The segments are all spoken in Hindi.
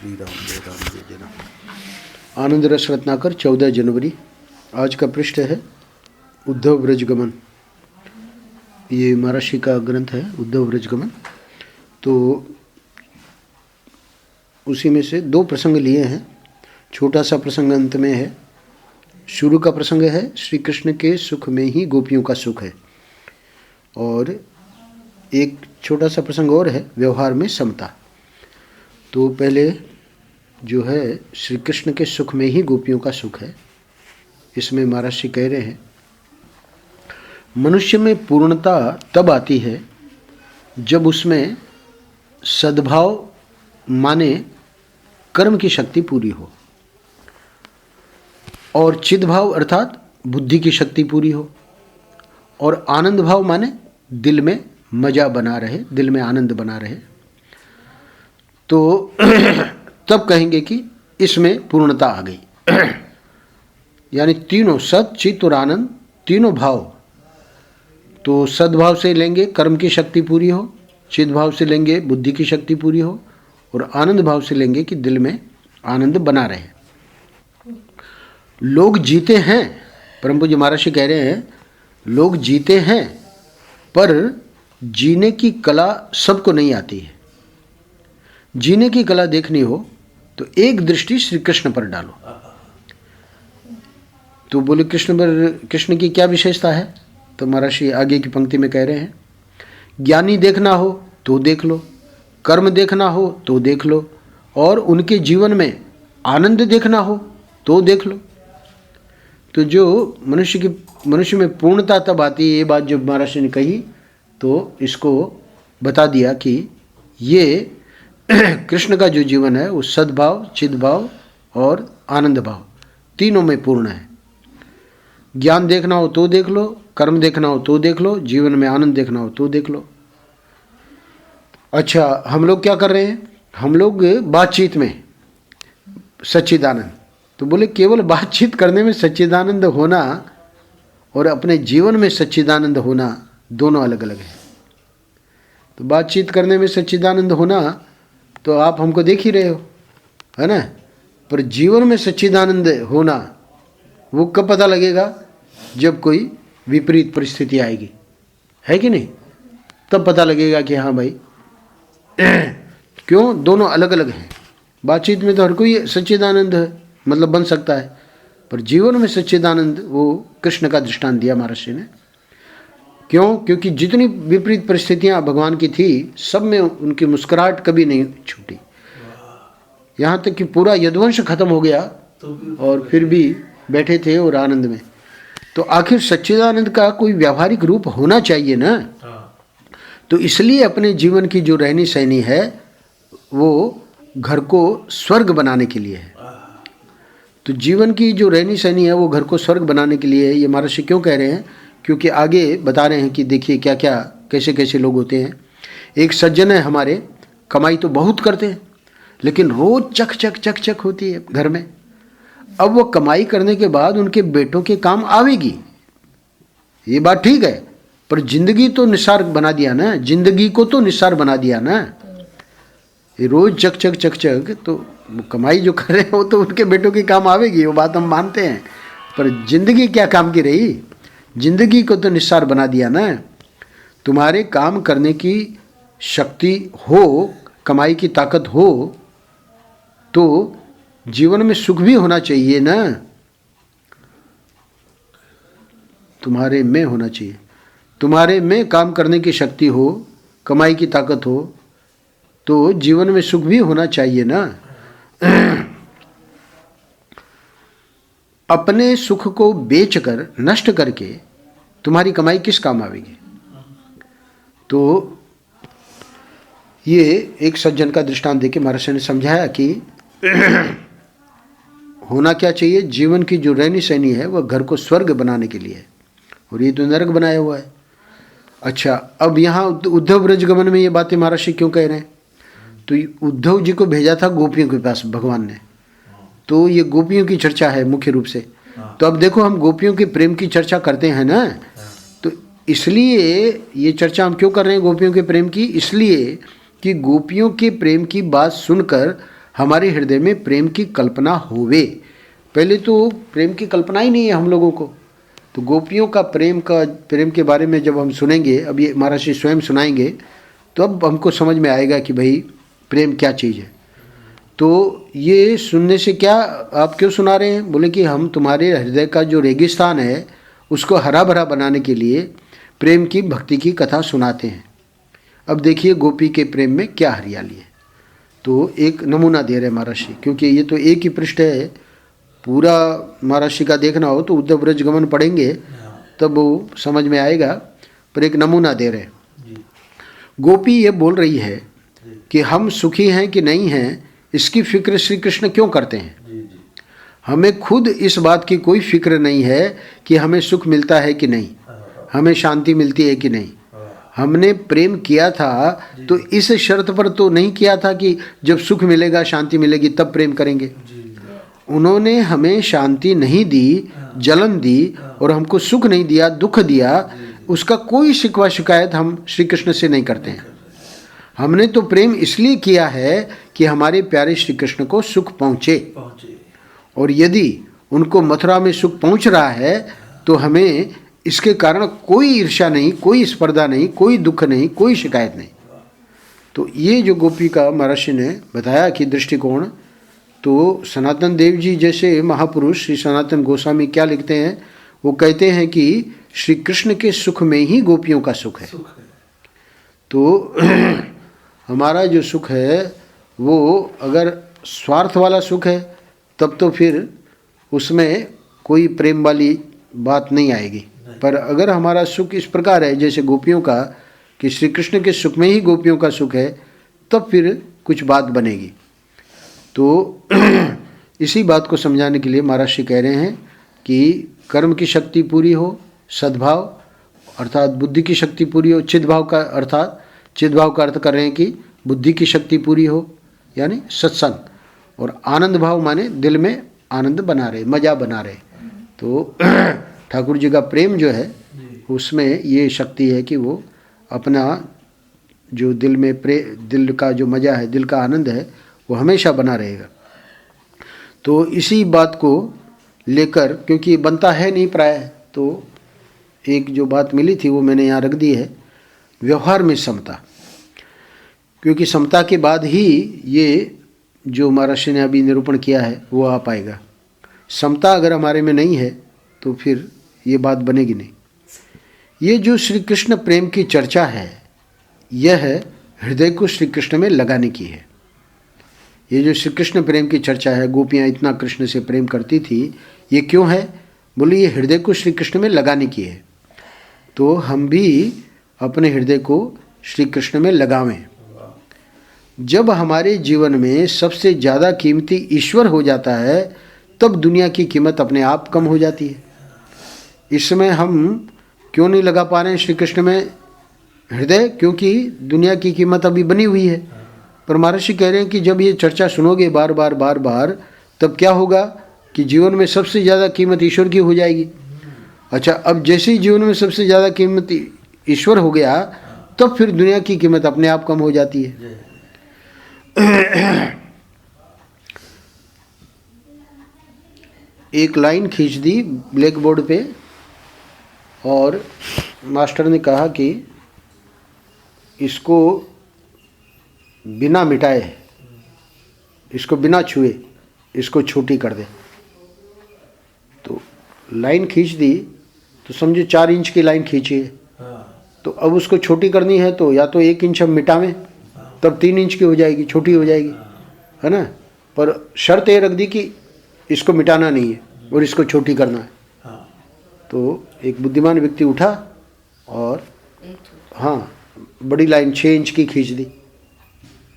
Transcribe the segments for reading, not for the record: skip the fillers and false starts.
श्री राम जय जय राम। आनंद रस रत्नाकर 14 जनवरी। आज का पृष्ठ है उद्धव व्रजगमन। ये महर्षि का ग्रंथ है उद्धव व्रजगमन। तो उसी में से 2 प्रसंग लिए हैं। छोटा सा प्रसंग अंत में है। शुरू का प्रसंग है श्री कृष्ण के सुख में ही गोपियों का सुख है, और एक छोटा सा प्रसंग और है व्यवहार में समता। तो पहले जो है श्री कृष्ण के सुख में ही गोपियों का सुख है। इसमें महर्षि कह रहे हैं, मनुष्य में पूर्णता तब आती है जब उसमें सद्भाव माने कर्म की शक्ति पूरी हो, और चिद्भाव अर्थात बुद्धि की शक्ति पूरी हो, और आनंद भाव माने दिल में मजा बना रहे, दिल में आनंद बना रहे। तो तब कहेंगे कि इसमें पूर्णता आ गई। यानी तीनों सत चित्त और आनंद, तीनों भाव। तो सद्भाव से लेंगे कर्म की शक्ति पूरी हो, चित्त भाव से लेंगे बुद्धि की शक्ति पूरी हो, और आनंद भाव से लेंगे कि दिल में आनंद बना रहे। लोग जीते हैं, परम पूज्य महर्षि कह रहे हैं, लोग जीते हैं पर जीने की कला सबको नहीं आती है। जीने की कला देखनी हो तो एक दृष्टि श्री कृष्ण पर डालो। तो बोले कृष्ण की क्या विशेषता है? तो महर्षि आगे की पंक्ति में कह रहे हैं, ज्ञानी देखना हो तो देख लो, कर्म देखना हो तो देख लो, और उनके जीवन में आनंद देखना हो तो देख लो। तो जो मनुष्य में पूर्णता तब आती है, ये बात जो महर्षि ने कही, तो इसको बता दिया कि ये कृष्ण का जो जीवन है वो सद्भाव, चिद्भाव और आनंद भाव तीनों में पूर्ण है। ज्ञान देखना हो तो देख लो, कर्म देखना हो तो देख लो, जीवन में आनंद देखना हो तो देख लो। अच्छा, हम लोग क्या कर रहे हैं? हम लोग बातचीत में सच्चिदानंद। तो बोले केवल बातचीत करने में सच्चिदानंद होना और अपने जीवन में सच्चिदानंद होना दोनों अलग अलग है। तो बातचीत करने में सच्चिदानंद होना तो आप हमको देख ही रहे हो, है ना? पर जीवन में सच्चिदानंद होना वो कब पता लगेगा? जब कोई विपरीत परिस्थिति आएगी, है कि नहीं? तब पता लगेगा कि हाँ भाई क्यों दोनों अलग अलग हैं। बातचीत में तो हर कोई सच्चिदानंद है, मतलब बन सकता है, पर जीवन में सच्चिदानंद वो कृष्ण का दृष्टांत दिया महर्षि ने। क्यों? क्योंकि जितनी विपरीत परिस्थितियां भगवान की थी, सब में उनकी मुस्कुराहट कभी नहीं छूटी। यहाँ तक कि पूरा यदुवंश खत्म हो गया और फिर भी बैठे थे और आनंद में। तो आखिर सच्चिदानंद का कोई व्यावहारिक रूप होना चाहिए ना। तो इसलिए अपने जीवन की जो रहनी सहनी है वो घर को स्वर्ग बनाने के लिए है। तो जीवन की जो रहनी सहनी है वो घर को स्वर्ग बनाने के लिए है। ये महर्षि क्यों कह रहे हैं? क्योंकि आगे बता रहे हैं कि देखिए क्या क्या कैसे कैसे लोग होते हैं। एक सज्जन है हमारे, कमाई तो बहुत करते हैं, लेकिन रोज चक चक चक चक होती है घर में। अब वो कमाई करने के बाद उनके बेटों के काम आवेगी, ये बात ठीक है, पर जिंदगी तो निस्सार बना दिया ना, जिंदगी को तो निस्सार बना दिया ना। ये रोज चक चक चक चक, तो कमाई जो कर रहे हैं वो तो उनके बेटों के काम आवेगी, वो बात हम मानते हैं, पर जिंदगी क्या काम की रही? जिंदगी को तो निस्सार बना दिया ना। तुम्हारे काम करने की शक्ति हो, कमाई की ताकत हो, तो जीवन में सुख भी होना चाहिए ना। तुम्हारे में होना चाहिए, तुम्हारे में काम करने की शक्ति हो, कमाई की ताकत हो, तो जीवन में सुख भी होना चाहिए ना। अपने सुख को बेचकर, नष्ट करके तुम्हारी कमाई किस काम आवेगी? तो ये एक सज्जन का दृष्टांत देके महर्षि ने समझाया कि होना क्या चाहिए। जीवन की जो रहनी सहनी है वह घर को स्वर्ग बनाने के लिए है, और ये तो नरक बनाया हुआ है। अच्छा, अब यहाँ उद्धव व्रजगमन में ये बातें महर्षि क्यों कह रहे हैं? तो उद्धव जी को भेजा था गोपियों के पास भगवान ने, तो ये गोपियों की चर्चा है मुख्य रूप से। तो अब देखो, हम गोपियों के प्रेम की चर्चा करते हैं ना, तो इसलिए ये चर्चा हम क्यों कर रहे हैं गोपियों के प्रेम की? इसलिए कि गोपियों के प्रेम की बात सुनकर हमारे हृदय में प्रेम की कल्पना होवे। पहले तो प्रेम की कल्पना ही नहीं है हम लोगों को। तो गोपियों का प्रेम के बारे में जब हम सुनेंगे, अब ये महाराज जी स्वयं सुनाएंगे, तो अब हमको समझ में आएगा कि भाई प्रेम क्या चीज़ है। तो ये सुनने से क्या, आप क्यों सुना रहे हैं? बोले कि हम तुम्हारे हृदय का जो रेगिस्तान है उसको हरा भरा बनाने के लिए प्रेम की भक्ति की कथा सुनाते हैं। अब देखिए गोपी के प्रेम में क्या हरियाली है। तो एक नमूना दे रहे महाराज जी, क्योंकि ये तो एक ही पृष्ठ है, पूरा महाराज जी का देखना हो तो उद्धव ब्रज गमन पढ़ेंगे तब वो समझ में आएगा, पर एक नमूना दे रहे। गोपी ये बोल रही है कि हम सुखी हैं कि नहीं हैं इसकी फिक्र श्री कृष्ण क्यों करते हैं। हमें खुद इस बात की कोई फिक्र नहीं है कि हमें सुख मिलता है कि नहीं, हमें शांति मिलती है कि नहीं। हमने प्रेम किया था तो इस शर्त पर तो नहीं किया था कि जब सुख मिलेगा शांति मिलेगी तब प्रेम करेंगे। उन्होंने हमें शांति नहीं दी, जलन दी और हमको सुख नहीं दिया, दुख दिया, उसका कोई शिकवा शिकायत हम श्री कृष्ण से नहीं करते हैं। हमने तो प्रेम इसलिए किया है कि हमारे प्यारे श्री कृष्ण को सुख पहुँचे, और यदि उनको मथुरा में सुख पहुँच रहा है तो हमें इसके कारण कोई ईर्ष्या नहीं, कोई स्पर्धा नहीं, कोई दुख नहीं, कोई शिकायत नहीं। तो ये जो गोपी का महर्षि ने बताया कि दृष्टिकोण, तो सनातन देव जी जैसे महापुरुष श्री सनातन गोस्वामी क्या लिखते हैं, वो कहते हैं कि श्री कृष्ण के सुख में ही गोपियों का सुख है। तो हमारा जो सुख है वो अगर स्वार्थ वाला सुख है तब तो फिर उसमें कोई प्रेम वाली बात नहीं आएगी। पर अगर हमारा सुख इस प्रकार है जैसे गोपियों का, कि श्री कृष्ण के सुख में ही गोपियों का सुख है, तब फिर कुछ बात बनेगी। तो इसी बात को समझाने के लिए महाराज श्री कह रहे हैं कि कर्म की शक्ति पूरी हो, सद्भाव अर्थात बुद्धि की शक्ति पूरी हो, चिद्भाव का अर्थात चिद्भाव का अर्थ कर रहे हैं कि बुद्धि की शक्ति पूरी हो यानी सत्संग, और आनंद भाव माने दिल में आनंद बना रहे, मजा बना रहे। तो ठाकुर जी का प्रेम जो है उसमें ये शक्ति है कि वो अपना जो दिल में दिल का जो मजा है, दिल का आनंद है, वो हमेशा बना रहेगा। तो इसी बात को लेकर, क्योंकि बनता है नहीं प्राय, तो एक जो बात मिली थी वो मैंने यहाँ रख दी है, व्यवहार में समता। क्योंकि समता के बाद ही ये जो महर्षि ने अभी निरूपण किया है वो आ पाएगा। समता अगर हमारे में नहीं है तो फिर ये बात बनेगी नहीं। ये जो श्री कृष्ण प्रेम की चर्चा है, यह हृदय को श्री कृष्ण में लगाने की है। ये जो श्री कृष्ण प्रेम की चर्चा है, गोपियाँ इतना कृष्ण से प्रेम करती थी, ये क्यों है? बोले ये हृदय को श्री कृष्ण में लगाने की है। तो हम भी अपने हृदय को श्री कृष्ण में लगावें। जब हमारे जीवन में सबसे ज़्यादा कीमती ईश्वर हो जाता है तब दुनिया की कीमत अपने आप कम हो जाती है। इसमें हम क्यों नहीं लगा पा रहे हैं श्री कृष्ण में हृदय? क्योंकि दुनिया की कीमत अभी बनी हुई है। पर महर्षि कह रहे हैं कि जब ये चर्चा सुनोगे बार बार बार बार, तब क्या होगा कि जीवन में सबसे ज़्यादा कीमत ईश्वर की हो जाएगी। अच्छा, अब जैसे ही जीवन में सबसे ज़्यादा कीमत ईश्वर हो गया तब फिर दुनिया की कीमत अपने आप कम हो जाती है। एक लाइन खींच दी ब्लैक बोर्ड पे और मास्टर ने कहा कि इसको बिना मिटाए, इसको बिना छुए, इसको छोटी कर दे। तो लाइन खींच दी तो समझो 4 इंच की लाइन खींची है, तो अब उसको छोटी करनी है तो या तो 1 इंच हम मिटावें, तब 3 इंच की हो जाएगी, छोटी हो जाएगी, है ना। पर शर्त ये रख दी कि इसको मिटाना नहीं है और इसको छोटी करना है। तो एक बुद्धिमान व्यक्ति उठा और हाँ बड़ी लाइन 6 इंच की खींच दी,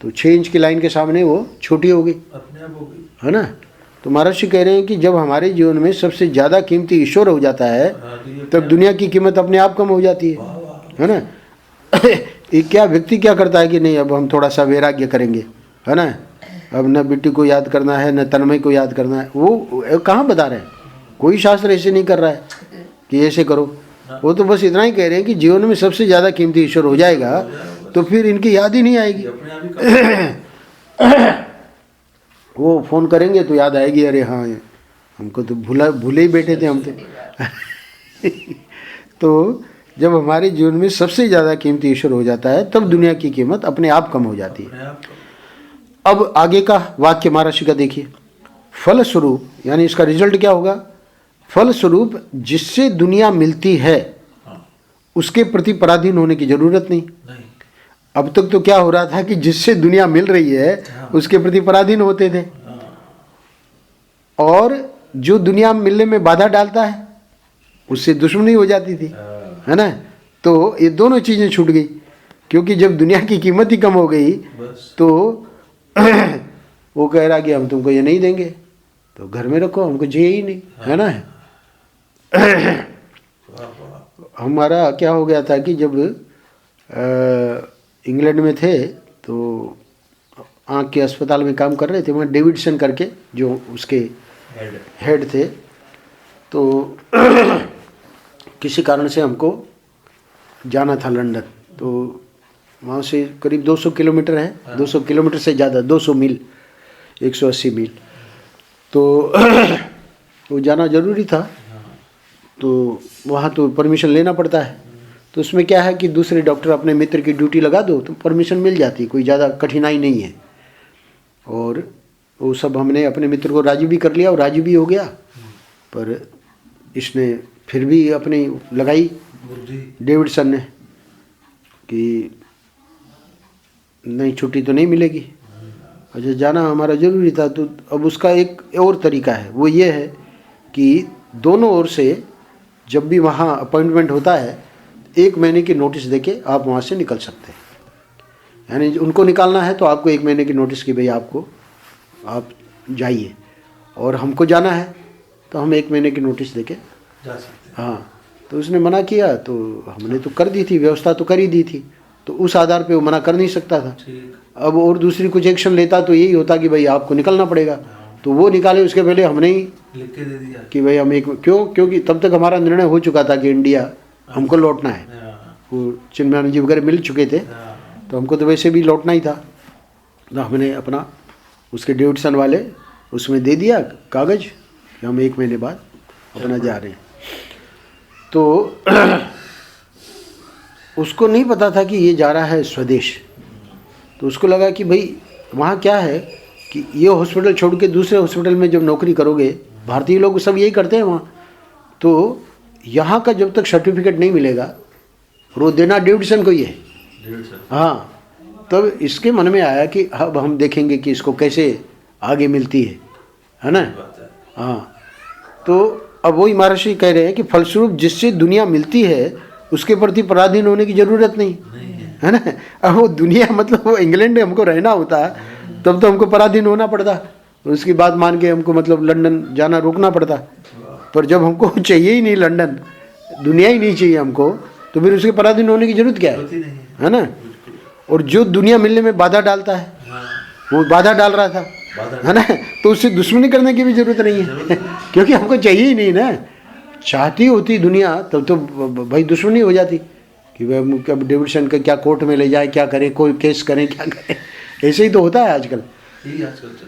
तो 6 इंच की लाइन के सामने वो छोटी हो गई, अपने आप हो गई, है ना। तो महर्षि कह रहे हैं कि जब हमारे जीवन में सबसे ज़्यादा कीमती ईश्वर हो जाता है तब दुनिया की कीमत अपने आप कम हो जाती है ना। एक क्या व्यक्ति क्या करता है कि नहीं अब हम थोड़ा सा वैराग्य करेंगे, है ना, अब न बिट्टी को याद करना है न तन्मय को याद करना है। वो कहाँ बता रहे हैं, कोई शास्त्र ऐसे नहीं कर रहा है कि ऐसे करो। वो तो बस इतना ही कह रहे हैं कि जीवन में सबसे ज़्यादा कीमती ईश्वर हो जाएगा तो फिर इनकी याद ही नहीं आएगी। वो फ़ोन करेंगे तो याद आएगी, अरे हाँ हमको तो भूले ही बैठे थे हम तो। तो जब हमारे जीवन में सबसे ज़्यादा कीमती ईश्वर हो जाता है तब दुनिया की कीमत अपने आप कम हो जाती है। अब आगे का वाक्य महर्षि का देखिए, फलस्वरूप, यानी इसका रिजल्ट क्या होगा? फलस्वरूप जिससे दुनिया मिलती है उसके प्रति पराधीन होने की जरूरत नहीं। अब तक तो क्या हो रहा था कि जिससे दुनिया मिल रही है उसके प्रति पराधीन होते थे, और जो दुनिया मिलने में बाधा डालता है उससे दुश्मनी हो जाती थी, है ना। तो ये दोनों चीजें छूट गई, क्योंकि जब दुनिया की कीमत ही कम हो गई तो वो कह रहा कि हम तुमको ये नहीं देंगे तो घर में रखो, हमको चाहिए ही नहीं, है ना। हमारा क्या हो गया था कि जब इंग्लैंड में थे तो आँख के अस्पताल में काम कर रहे थे, वहाँ डेविडसन करके जो उसके हेड थे, तो किसी कारण से हमको जाना था लंदन। तो वहाँ से करीब 200 किलोमीटर है, 200 किलोमीटर से ज़्यादा, 200 मील, 180 मील, तो वो जाना ज़रूरी था। तो वहाँ तो परमिशन लेना पड़ता है। तो उसमें क्या है कि दूसरे डॉक्टर अपने मित्र की ड्यूटी लगा दो तो परमिशन मिल जाती, कोई ज़्यादा कठिनाई नहीं है। और वो सब हमने अपने मित्र को राजी भी कर लिया और राजी भी हो गया, पर इसने फिर भी अपनी लगाई डेविडसन ने कि नहीं, छुट्टी तो नहीं मिलेगी, अच्छा जाना हमारा ज़रूरी था। तो अब उसका एक और तरीका है, वो ये है कि दोनों ओर से जब भी वहाँ अपॉइंटमेंट होता है 1 महीने की नोटिस देके आप वहाँ से निकल सकते हैं। यानी उनको निकालना है तो आपको 1 महीने की नोटिस की भाई आप जाइए, और हमको जाना है तो हम 1 महीने की नोटिस देके जा सकते हैं। हाँ, तो उसने मना किया तो हमने तो कर दी थी, व्यवस्था तो कर ही दी थी, तो उस आधार पे वो मना कर नहीं सकता था। अब और दूसरी कुछ एक्शन लेता तो यही होता कि भाई आपको निकलना पड़ेगा, तो वो निकाले उसके पहले हमने ही लिख के दे दिया कि भाई हम क्योंकि तब तक हमारा निर्णय हो चुका था कि इंडिया हमको लौटना है। वो चिन्मयानंद जी वगैरह मिल चुके थे, तो हमको तो वैसे भी लौटना ही था। तो हमने अपना उसके डेविडसन वाले उसमें दे दिया कागज़ कि हम 1 महीने बाद अपना जा रहे हैं। तो उसको नहीं पता था कि ये जा रहा है स्वदेश, तो उसको लगा कि भाई वहाँ क्या है कि ये हॉस्पिटल छोड़ के दूसरे हॉस्पिटल में जब नौकरी करोगे, भारतीय लोग सब यही करते हैं वहाँ, तो यहाँ का जब तक सर्टिफिकेट नहीं मिलेगा और वो देना डेविडसन को ही है। हाँ, तब इसके मन में आया कि अब हम देखेंगे कि इसको कैसे आगे मिलती है ना। हाँ, तो अब वही महर्षि कह रहे हैं कि फलस्वरूप जिससे दुनिया मिलती है उसके प्रति पराधीन होने की जरूरत नहीं है ना। अब वो दुनिया मतलब वो इंग्लैंड में हमको रहना होता तब तो हमको पराधीन होना पड़ता, उसकी बात मान के हमको मतलब लंदन जाना रोकना पड़ता। पर जब हमको चाहिए ही नहीं लंदन, दुनिया ही नहीं चाहिए हमको, तो फिर उसके पराधीन होने की जरूरत क्या है ना। और जो दुनिया मिलने में बाधा डालता है वो बाधा डाल रहा था, है ना, तो उससे दुश्मनी करने की भी जरूरत नहीं है क्योंकि हमको चाहिए ही नहीं ना। चाहती होती दुनिया तब तो भाई दुश्मनी हो जाती कि भाई अब डेविडसन का क्या कोर्ट में ले जाए, क्या करें, कोई केस करें, क्या करें, ऐसे ही तो होता है आजकल।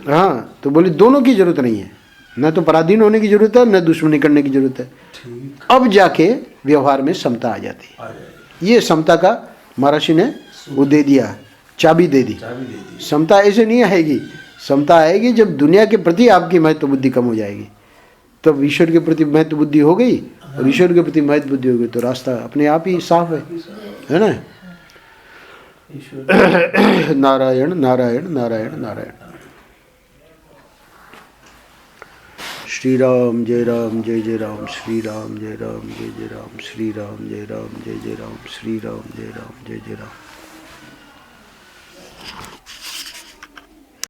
हाँ, तो बोले दोनों की जरूरत नहीं है, न तो पराधीन होने की जरूरत है न दुश्मनी करने की जरूरत है। अब जाके व्यवहार में समता आ जाती है। ये समता का महर्षि ने वो दे दिया, चाबी दे दी। समता ऐसे नहीं आएगी, समता आएगी जब दुनिया के प्रति आपकी महत्व बुद्धि कम हो जाएगी, तब ईश्वर के प्रति महत्व बुद्धि हो गई, और ईश्वर के प्रति महत्व बुद्धि हो गई तो रास्ता अपने आप ही साफ है ना। नारायण नारायण नारायण नारायण। श्री राम जय राम जय जय राम, श्री राम जय राम जय जय राम, श्री राम जय राम जय जय राम, श्री राम जय राम जय जय राम।